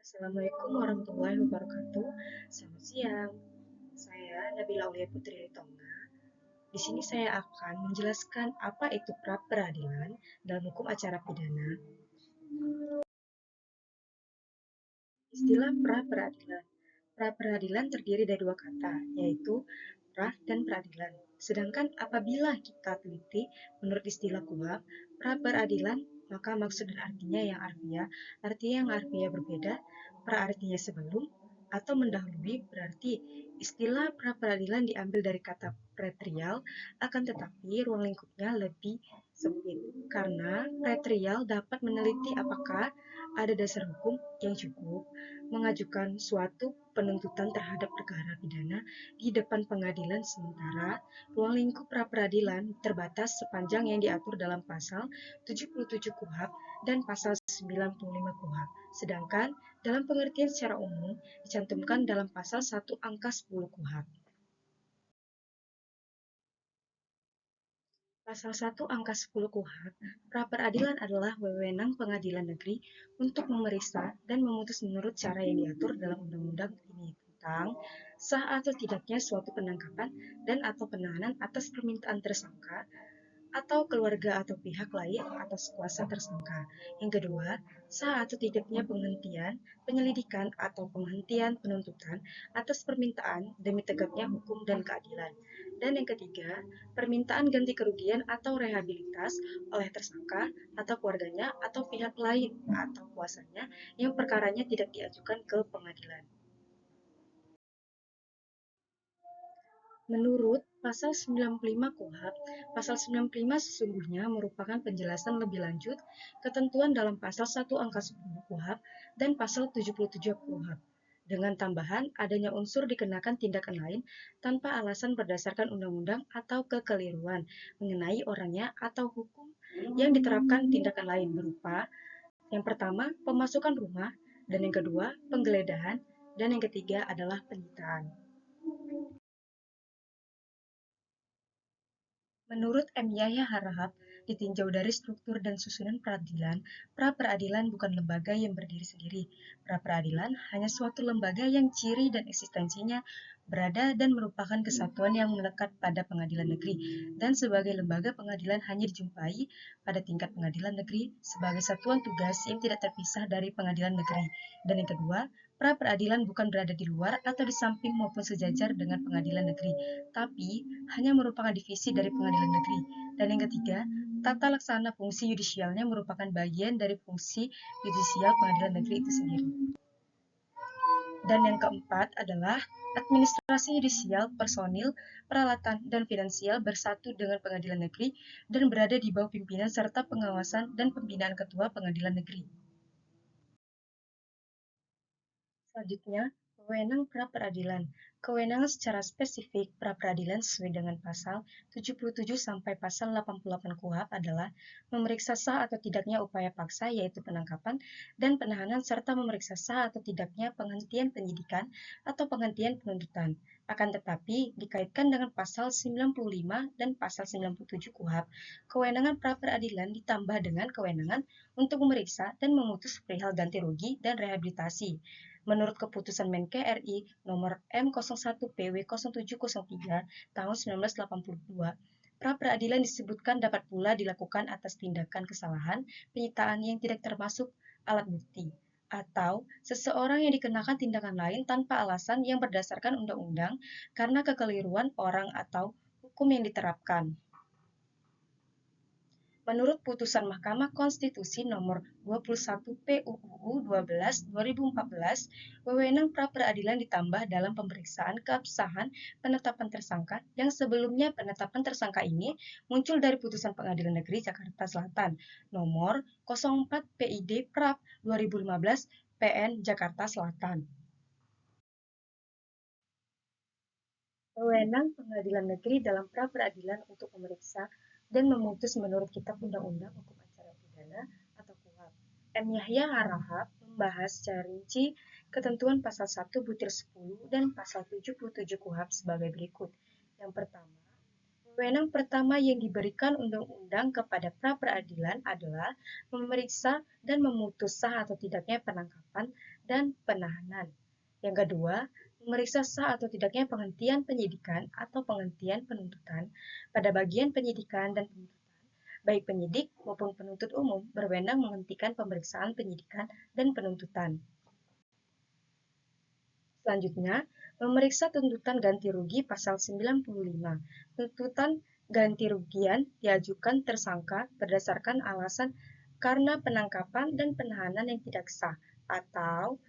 Assalamualaikum warahmatullahi wabarakatuh. Selamat siang. Saya Nabila Aulia Putri Litonga. Di sini saya akan menjelaskan apa itu pra peradilan dalam hukum acara pidana. Istilah pra peradilan. Pra peradilan terdiri dari dua kata, yaitu pra dan peradilan. Sedangkan apabila kita teliti menurut istilah KUHP, pra peradilan maka maksud dan artinya yang harfiah berbeda, pra artinya sebelum atau mendahului, berarti istilah pra peradilan diambil dari kata pretrial, akan tetapi ruang lingkupnya lebih sempit karena pretrial dapat meneliti apakah ada dasar hukum yang cukup mengajukan suatu penuntutan terhadap perkara pidana di depan pengadilan, sementara ruang lingkup pra-peradilan terbatas sepanjang yang diatur dalam pasal 77 KUHP dan pasal 95 KUHP. Sedangkan dalam pengertian secara umum dicantumkan dalam pasal 1 angka 10 KUHP. Pasal 1 angka 10 KUHP, pra-peradilan adalah wewenang pengadilan negeri untuk memeriksa dan memutus menurut cara yang diatur dalam undang-undang ini tentang sah atau tidaknya suatu penangkapan dan atau penahanan atas permintaan tersangka atau keluarga atau pihak lain atas kuasa tersangka. Yang kedua, sah atau tidaknya penghentian, penyelidikan atau penghentian penuntutan atas permintaan demi tegaknya hukum dan keadilan. Dan yang ketiga, permintaan ganti kerugian atau rehabilitas oleh tersangka atau keluarganya atau pihak lain atau kuasanya yang perkaranya tidak diajukan ke pengadilan. Menurut Pasal 95 KUHP, Pasal 95 sesungguhnya merupakan penjelasan lebih lanjut ketentuan dalam Pasal 1 angka 10 KUHP dan Pasal 77 KUHP, dengan tambahan adanya unsur dikenakan tindakan lain tanpa alasan berdasarkan undang-undang atau kekeliruan mengenai orangnya atau hukum yang diterapkan tindakan lain berupa yang pertama, pemasukan rumah, dan yang kedua, penggeledahan, dan yang ketiga adalah penyitaan. Menurut M. Yahya Harahap, ditinjau dari struktur dan susunan peradilan, pra-peradilan bukan lembaga yang berdiri sendiri. Pra-peradilan hanya suatu lembaga yang ciri dan eksistensinya berada dan merupakan kesatuan yang melekat pada pengadilan negeri, dan sebagai lembaga pengadilan hanya dijumpai pada tingkat pengadilan negeri sebagai satuan tugas yang tidak terpisah dari pengadilan negeri. Dan yang kedua, pra-peradilan bukan berada di luar atau di samping maupun sejajar dengan pengadilan negeri, tapi hanya merupakan divisi dari pengadilan negeri. Dan yang ketiga, tata laksana fungsi yudisialnya merupakan bagian dari fungsi yudisial pengadilan negeri itu sendiri. Dan yang keempat adalah administrasi yudisial, personil, peralatan, dan finansial bersatu dengan pengadilan negeri dan berada di bawah pimpinan serta pengawasan dan pembinaan ketua pengadilan negeri. Selanjutnya, wewenang pra-peradilan. Kewenangan secara spesifik pra-peradilan sesuai dengan pasal 77 sampai pasal 88 KUHP adalah memeriksa sah atau tidaknya upaya paksa yaitu penangkapan dan penahanan serta memeriksa sah atau tidaknya penghentian penyidikan atau penghentian penuntutan. Akan tetapi, dikaitkan dengan pasal 95 dan pasal 97 KUHP, kewenangan pra-peradilan ditambah dengan kewenangan untuk memeriksa dan memutus perihal ganti rugi dan rehabilitasi. Menurut keputusan Menkes RI nomor M01PW0703 tahun 1982, pra-peradilan disebutkan dapat pula dilakukan atas tindakan kesalahan penyitaan yang tidak termasuk alat bukti, atau seseorang yang dikenakan tindakan lain tanpa alasan yang berdasarkan undang-undang karena kekeliruan orang atau hukum yang diterapkan. Menurut putusan Mahkamah Konstitusi nomor 21 PUU 12/2014, wewenang pra-peradilan ditambah dalam pemeriksaan keabsahan penetapan tersangka yang sebelumnya penetapan tersangka ini muncul dari putusan Pengadilan Negeri Jakarta Selatan nomor 04 PID Prap 2015 PN Jakarta Selatan. Wewenang pengadilan negeri dalam pra-peradilan untuk memeriksa dan memutus menurut Kitab Undang-Undang Hukum Acara Pidana atau KUHP. M. Yahya Harahap membahas secara rinci ketentuan pasal 1 butir 10 dan pasal 77 KUHP sebagai berikut. Yang pertama, Wewenang pertama yang diberikan undang-undang kepada pra-peradilan adalah memeriksa dan memutus sah atau tidaknya penangkapan dan penahanan. Yang kedua, memeriksa sah atau tidaknya penghentian penyidikan atau penghentian penuntutan pada bagian penyidikan dan penuntutan. Baik penyidik maupun penuntut umum berwenang menghentikan pemeriksaan penyidikan dan penuntutan. Selanjutnya, memeriksa tuntutan ganti rugi pasal 95. Tuntutan ganti rugian diajukan tersangka berdasarkan alasan karena penangkapan dan penahanan yang tidak sah atau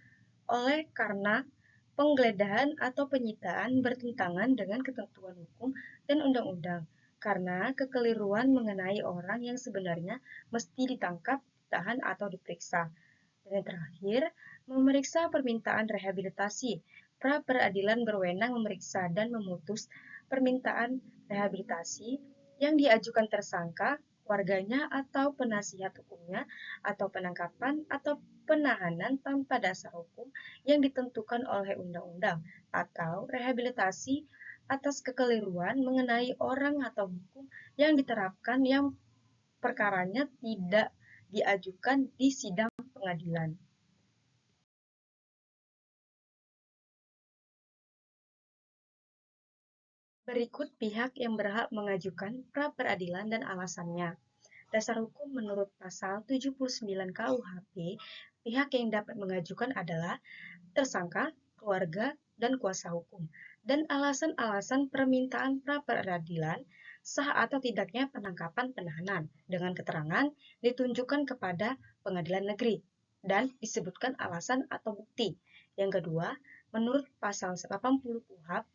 oleh karena penggeledahan atau penyitaan bertentangan dengan ketentuan hukum dan undang-undang karena kekeliruan mengenai orang yang sebenarnya mesti ditangkap, ditahan, atau diperiksa. Dan yang terakhir, memeriksa permintaan rehabilitasi. Pra-peradilan berwenang memeriksa dan memutus permintaan rehabilitasi yang diajukan tersangka, keluarganya, atau penasihat hukumnya, atau penangkapan atau penahanan tanpa dasar hukum yang ditentukan oleh undang-undang, atau rehabilitasi atas kekeliruan mengenai orang atau hukum yang diterapkan yang perkaranya tidak diajukan di sidang pengadilan. Berikut pihak yang berhak mengajukan pra-peradilan dan alasannya. Dasar hukum menurut pasal 79 KUHP, pihak yang dapat mengajukan adalah tersangka, keluarga, dan kuasa hukum. Dan alasan-alasan permintaan pra-peradilan sah atau tidaknya penangkapan penahanan dengan keterangan ditunjukkan kepada pengadilan negeri dan disebutkan alasan atau bukti. Yang kedua, menurut pasal 80 KUHP,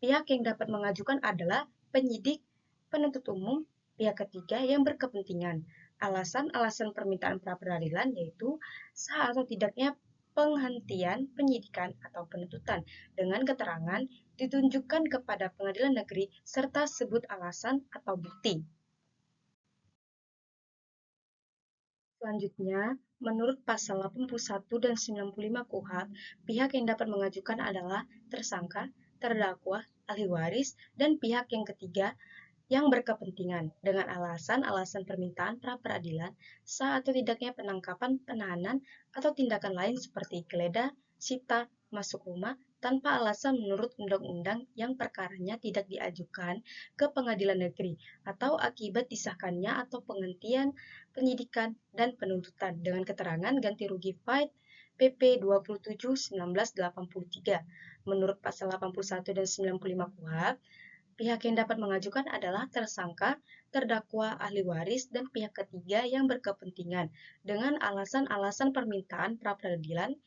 pihak yang dapat mengajukan adalah penyidik, penuntut umum, pihak ketiga yang berkepentingan. Alasan-alasan permintaan pra-peradilan yaitu sah atau tidaknya penghentian penyidikan atau penuntutan dengan keterangan ditunjukkan kepada pengadilan negeri serta sebut alasan atau bukti. Selanjutnya, menurut pasal 81 dan 95 KUHP, pihak yang dapat mengajukan adalah tersangka, terdakwa, ahli waris, dan pihak yang ketiga yang berkepentingan dengan alasan-alasan permintaan pra-peradilan sah atau tidaknya penangkapan, penahanan, atau tindakan lain seperti geledah, sita, masuk rumah, tanpa alasan menurut undang-undang yang perkaranya tidak diajukan ke pengadilan negeri atau akibat disahkannya atau penghentian penyidikan dan penuntutan dengan keterangan ganti rugi fight PP 27/1983. Menurut pasal 81 dan 95 KUHP, pihak yang dapat mengajukan adalah tersangka, terdakwa, ahli waris, dan pihak ketiga yang berkepentingan dengan alasan-alasan permintaan pra-peradilan,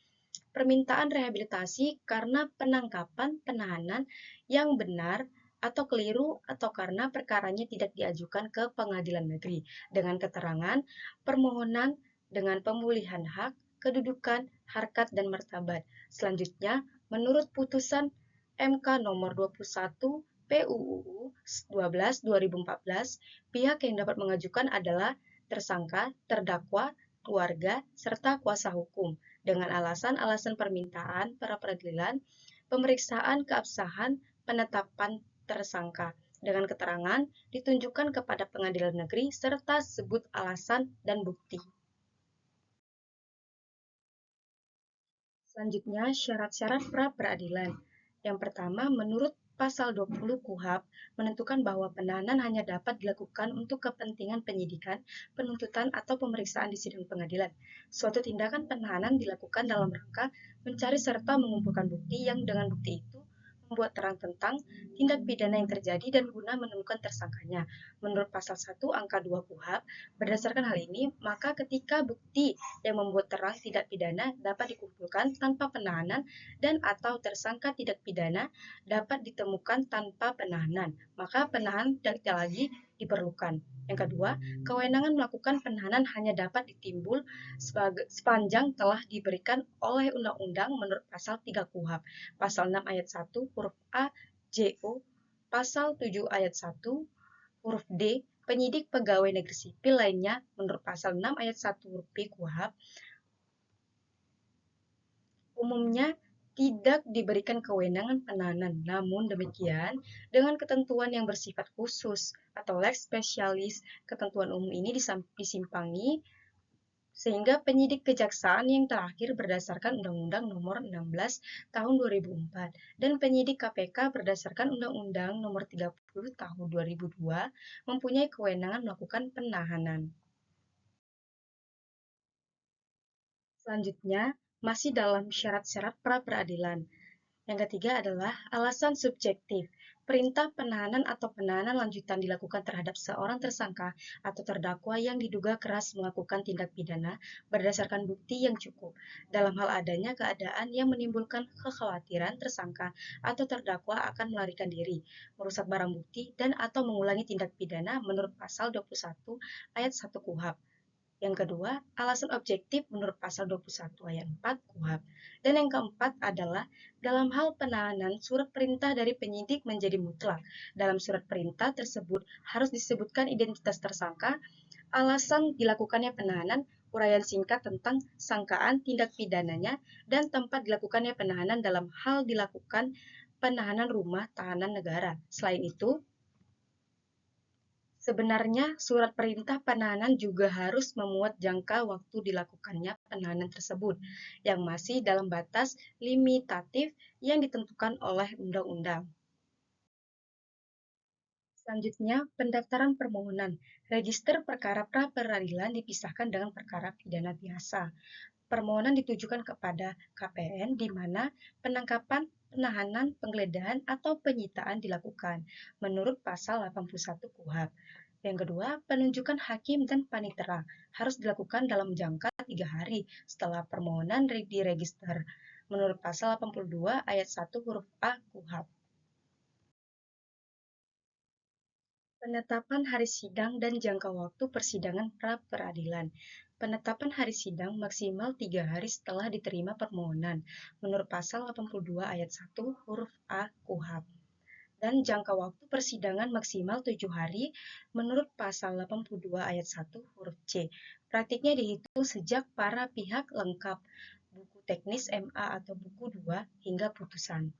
permintaan rehabilitasi karena penangkapan penahanan yang benar atau keliru atau karena perkaranya tidak diajukan ke pengadilan negeri dengan keterangan permohonan dengan pemulihan hak, kedudukan, harkat, dan martabat. Selanjutnya, menurut putusan MK nomor 21 PUUU 12 2014, pihak yang dapat mengajukan adalah tersangka, terdakwa, keluarga, serta kuasa hukum dengan alasan-alasan permintaan pra-peradilan, pemeriksaan keabsahan, penetapan tersangka dengan keterangan ditunjukkan kepada pengadilan negeri serta sebut alasan dan bukti. Selanjutnya, syarat-syarat pra-peradilan. Yang pertama, menurut Pasal 20 KUHP menentukan bahwa penahanan hanya dapat dilakukan untuk kepentingan penyidikan, penuntutan, atau pemeriksaan di sidang pengadilan. Suatu tindakan penahanan dilakukan dalam rangka mencari serta mengumpulkan bukti yang dengan bukti itu membuat terang tentang tindak pidana yang terjadi dan guna menemukan tersangkanya. Menurut pasal 1 angka 2 KUHP, berdasarkan hal ini, maka ketika bukti yang membuat terang tindak pidana dapat dikumpulkan tanpa penahanan dan atau tersangka tindak pidana dapat ditemukan tanpa penahanan, maka penahanan tidak lagi diperlukan. Yang kedua, kewenangan melakukan penahanan hanya dapat ditimbul sepanjang telah diberikan oleh undang-undang menurut pasal 3 KUHP, pasal 6 ayat 1 huruf A, JO, pasal 7 ayat 1 huruf D, penyidik pegawai negeri sipil lainnya menurut pasal 6 ayat 1 huruf B KUHP umumnya tidak diberikan kewenangan penahanan. Namun demikian, dengan ketentuan yang bersifat khusus atau lex specialis, ketentuan umum ini disimpangi sehingga penyidik kejaksaan yang terakhir berdasarkan Undang-Undang Nomor 16 Tahun 2004 dan penyidik KPK berdasarkan Undang-Undang Nomor 30 Tahun 2002 mempunyai kewenangan melakukan penahanan. Selanjutnya, masih dalam syarat-syarat pra-peradilan. Yang ketiga adalah alasan subjektif. Perintah penahanan atau penahanan lanjutan dilakukan terhadap seorang tersangka atau terdakwa yang diduga keras melakukan tindak pidana berdasarkan bukti yang cukup. Dalam hal adanya keadaan yang menimbulkan kekhawatiran tersangka atau terdakwa akan melarikan diri, merusak barang bukti, dan atau mengulangi tindak pidana menurut pasal 21 ayat 1 KUHP. Yang kedua, alasan objektif menurut pasal 21 ayat 4 KUHP. Dan yang keempat adalah dalam hal penahanan, surat perintah dari penyidik menjadi mutlak. Dalam surat perintah tersebut harus disebutkan identitas tersangka, alasan dilakukannya penahanan, uraian singkat tentang sangkaan tindak pidananya, dan tempat dilakukannya penahanan dalam hal dilakukan penahanan rumah tahanan negara. Selain itu, sebenarnya, surat perintah penahanan juga harus memuat jangka waktu dilakukannya penahanan tersebut, yang masih dalam batas limitatif yang ditentukan oleh undang-undang. Selanjutnya, pendaftaran permohonan. Register perkara pra-peradilan dipisahkan dengan perkara pidana biasa. Permohonan ditujukan kepada KPN di mana penangkapan, penahanan, penggeledahan, atau penyitaan dilakukan menurut pasal 81 KUHP. Yang kedua, penunjukan hakim dan panitera harus dilakukan dalam jangka 3 hari setelah permohonan diregister menurut pasal 82 ayat 1 huruf A KUHP. Penetapan hari sidang dan jangka waktu persidangan pra-peradilan. Penetapan hari sidang maksimal 3 hari setelah diterima permohonan menurut pasal 82 ayat 1 huruf A KUHP. Dan jangka waktu persidangan maksimal 7 hari menurut pasal 82 ayat 1 huruf C. Praktiknya dihitung sejak para pihak lengkap buku teknis MA atau buku 2 hingga putusan.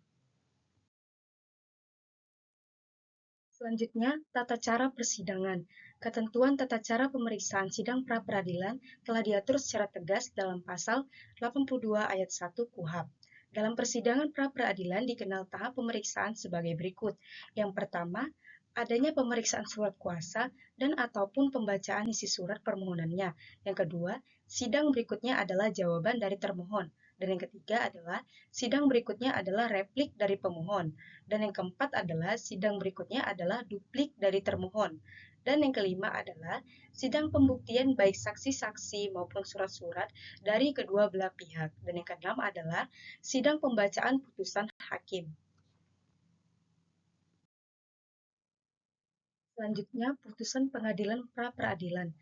Selanjutnya, tata cara persidangan. Ketentuan tata cara pemeriksaan sidang pra-peradilan telah diatur secara tegas dalam pasal 82 ayat 1 KUHP. Dalam persidangan pra-peradilan dikenal tahap pemeriksaan sebagai berikut. Yang pertama, adanya pemeriksaan surat kuasa dan ataupun pembacaan isi surat permohonannya. Yang kedua, sidang berikutnya adalah jawaban dari termohon. Dan yang ketiga adalah sidang berikutnya adalah replik dari pemohon. Dan yang keempat adalah sidang berikutnya adalah duplik dari termohon. Dan yang kelima adalah sidang pembuktian baik saksi-saksi maupun surat-surat dari kedua belah pihak. Dan yang keenam adalah sidang pembacaan putusan hakim. Selanjutnya, putusan pengadilan pra-peradilan.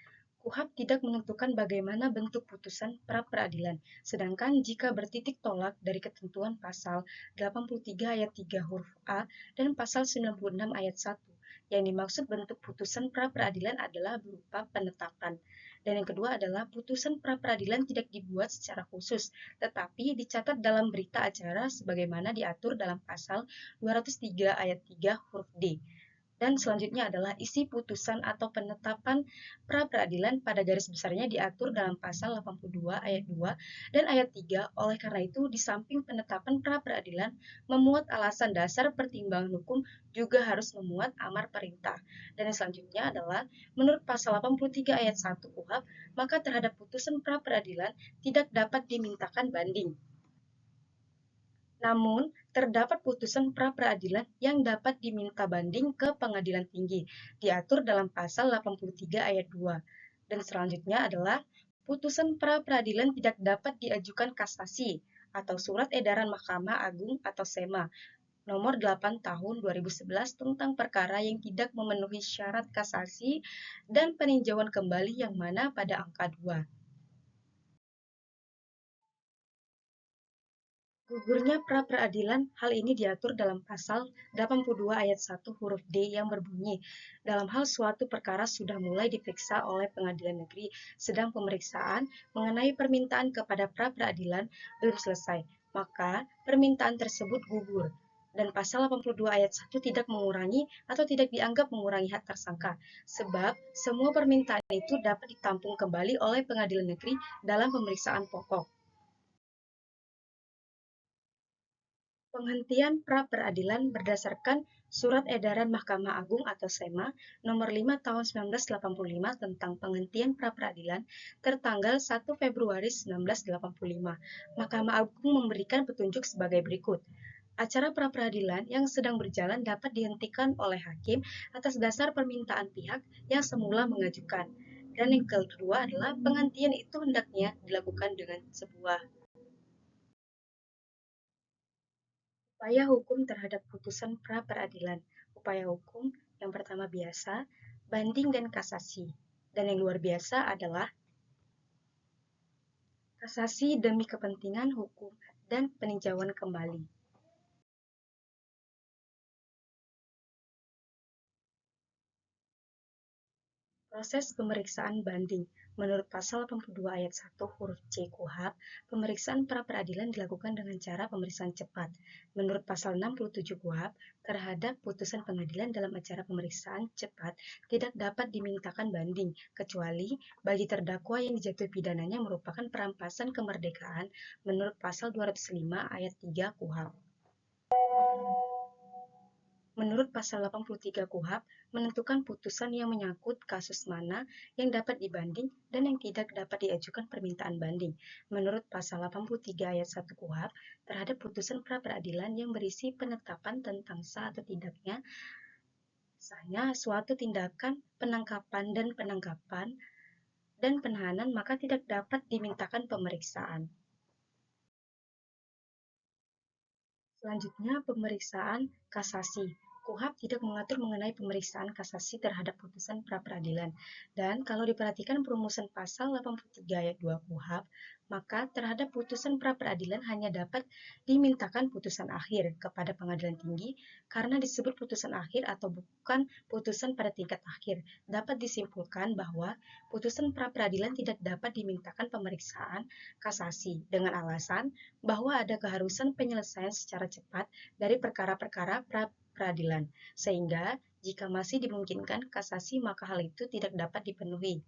KUHP tidak menentukan bagaimana bentuk putusan pra-peradilan, sedangkan jika bertitik tolak dari ketentuan pasal 83 ayat 3 huruf A dan pasal 96 ayat 1, yang dimaksud bentuk putusan pra-peradilan adalah berupa penetapan. Dan yang kedua adalah putusan pra-peradilan tidak dibuat secara khusus, tetapi dicatat dalam berita acara sebagaimana diatur dalam pasal 203 ayat 3 huruf D. Dan selanjutnya adalah isi putusan atau penetapan pra-peradilan pada garis besarnya diatur dalam pasal 82 ayat 2 dan ayat 3. Oleh karena itu, di samping penetapan pra-peradilan memuat alasan dasar pertimbangan hukum juga harus memuat amar perintah. Dan yang selanjutnya adalah menurut pasal 83 ayat 1 KUHP, maka terhadap putusan pra-peradilan tidak dapat dimintakan banding. Namun, terdapat putusan pra-peradilan yang dapat diminta banding ke pengadilan tinggi, diatur dalam pasal 83 ayat 2. Dan selanjutnya adalah putusan pra-peradilan tidak dapat diajukan kasasi atau surat edaran Mahkamah Agung atau SEMA nomor 8 tahun 2011 tentang perkara yang tidak memenuhi syarat kasasi dan peninjauan kembali yang mana pada angka 2. Gugurnya pra-peradilan, hal ini diatur dalam pasal 82 ayat 1 huruf D yang berbunyi, dalam hal suatu perkara sudah mulai diperiksa oleh pengadilan negeri, sedang pemeriksaan mengenai permintaan kepada pra-peradilan belum selesai, maka permintaan tersebut gugur. Dan pasal 82 ayat 1 tidak mengurangi atau tidak dianggap mengurangi hak tersangka, sebab semua permintaan itu dapat ditampung kembali oleh pengadilan negeri dalam pemeriksaan pokok. Penghentian pra-peradilan berdasarkan Surat Edaran Mahkamah Agung atau SEMA nomor 5 tahun 1985 tentang penghentian pra-peradilan tertanggal 1 Februari 1985. Mahkamah Agung memberikan petunjuk sebagai berikut. Acara pra-peradilan yang sedang berjalan dapat dihentikan oleh hakim atas dasar permintaan pihak yang semula mengajukan. Dan yang kedua adalah penghentian itu hendaknya dilakukan dengan sebuah upaya hukum terhadap putusan pra-peradilan. Upaya hukum yang pertama biasa, banding dan kasasi. Dan yang luar biasa adalah kasasi demi kepentingan hukum dan peninjauan kembali. Proses pemeriksaan banding. Menurut pasal 82 ayat 1 huruf C KUHP, pemeriksaan pra-peradilan dilakukan dengan cara pemeriksaan cepat. Menurut pasal 67 KUHP, terhadap putusan pengadilan dalam acara pemeriksaan cepat tidak dapat dimintakan banding, kecuali bagi terdakwa yang dijatuhi pidananya merupakan perampasan kemerdekaan menurut pasal 205 ayat 3 KUHP. Menurut pasal 83 KUHP, menentukan putusan yang menyangkut kasus mana yang dapat dibanding dan yang tidak dapat diajukan permintaan banding. Menurut pasal 83 ayat 1 KUHP, terhadap putusan pra-peradilan yang berisi penetapan tentang sah atau tidaknya sahnya suatu tindakan penangkapan dan penahanan, maka tidak dapat dimintakan pemeriksaan. Selanjutnya, pemeriksaan kasasi. KUHP tidak mengatur mengenai pemeriksaan kasasi terhadap putusan pra-peradilan. Dan kalau diperhatikan perumusan pasal 83 ayat 2 KUHP, maka terhadap putusan pra-peradilan hanya dapat dimintakan putusan akhir kepada pengadilan tinggi karena disebut putusan akhir atau bukan putusan pada tingkat akhir. Dapat disimpulkan bahwa putusan pra-peradilan tidak dapat dimintakan pemeriksaan kasasi dengan alasan bahwa ada keharusan penyelesaian secara cepat dari perkara-perkara pra-peradilan, sehingga jika masih dimungkinkan kasasi maka hal itu tidak dapat dipenuhi.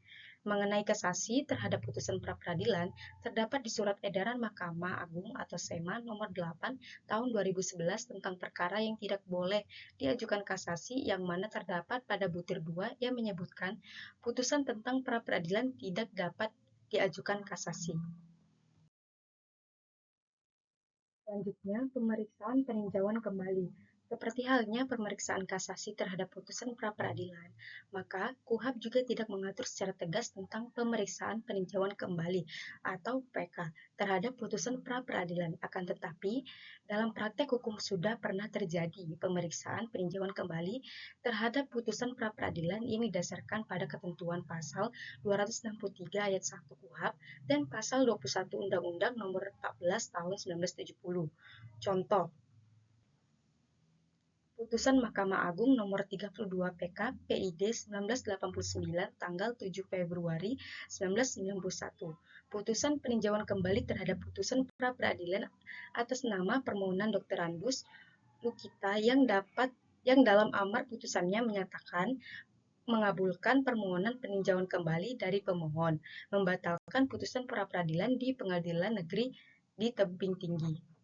Mengenai kasasi terhadap putusan pra-peradilan, terdapat di Surat Edaran Mahkamah Agung atau SEMA nomor 8 tahun 2011 tentang perkara yang tidak boleh diajukan kasasi yang mana terdapat pada butir 2 yang menyebutkan putusan tentang pra-peradilan tidak dapat diajukan kasasi. Selanjutnya, pemeriksaan peninjauan kembali. Seperti halnya pemeriksaan kasasi terhadap putusan pra-peradilan, maka KUHP juga tidak mengatur secara tegas tentang pemeriksaan peninjauan kembali atau PK terhadap putusan pra-peradilan. Akan tetapi, dalam praktek hukum sudah pernah terjadi pemeriksaan peninjauan kembali terhadap putusan pra-peradilan yang didasarkan pada ketentuan pasal 263 ayat 1 KUHP dan pasal 21 Undang-Undang Nomor 14 Tahun 1970. Contoh, Putusan Mahkamah Agung Nomor 32 PK PID 1989 tanggal 7 Februari 1991. Putusan peninjauan kembali terhadap putusan pra-peradilan atas nama permohonan Dr. Randus Lukita yang dalam amar putusannya menyatakan mengabulkan permohonan peninjauan kembali dari pemohon, membatalkan putusan pra-peradilan di Pengadilan Negeri di Tebing Tinggi.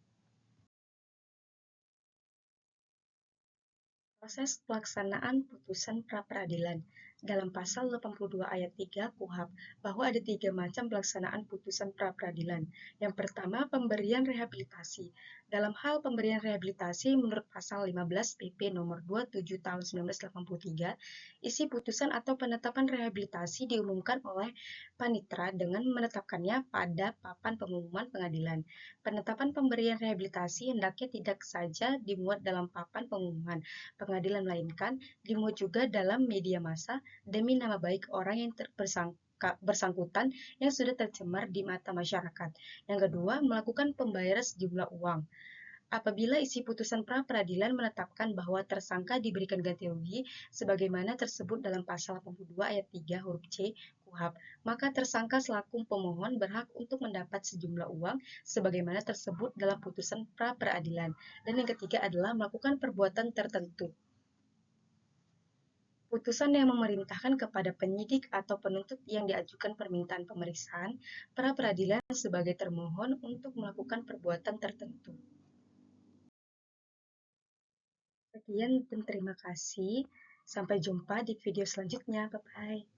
Proses pelaksanaan putusan pra-peradilan. Dalam pasal 82 ayat 3 KUHP bahwa ada 3 macam pelaksanaan putusan pra-peradilan. Yang pertama, pemberian rehabilitasi. Dalam hal pemberian rehabilitasi menurut pasal 15 PP nomor 27 tahun 1983, isi putusan atau penetapan rehabilitasi diumumkan oleh panitra dengan menetapkannya pada papan pengumuman pengadilan. Penetapan pemberian rehabilitasi hendaknya tidak saja dimuat dalam papan pengumuman pengadilan melainkan dimuat juga dalam media massa demi nama baik orang yang bersangkutan yang sudah tercemar di mata masyarakat. Yang kedua, melakukan pembayaran sejumlah uang Apabila isi putusan pra-peradilan menetapkan bahwa tersangka diberikan ganti rugi sebagaimana tersebut dalam pasal 82 ayat 3 huruf C KUHP, maka tersangka selaku pemohon berhak untuk mendapat sejumlah uang sebagaimana tersebut dalam putusan pra-peradilan. Dan yang ketiga adalah melakukan perbuatan tertentu. Putusan yang memerintahkan kepada penyidik atau penuntut yang diajukan permintaan pemeriksaan pra-peradilan sebagai termohon untuk melakukan perbuatan tertentu. Sekian dan terima kasih. Sampai jumpa di video selanjutnya. Bye-bye.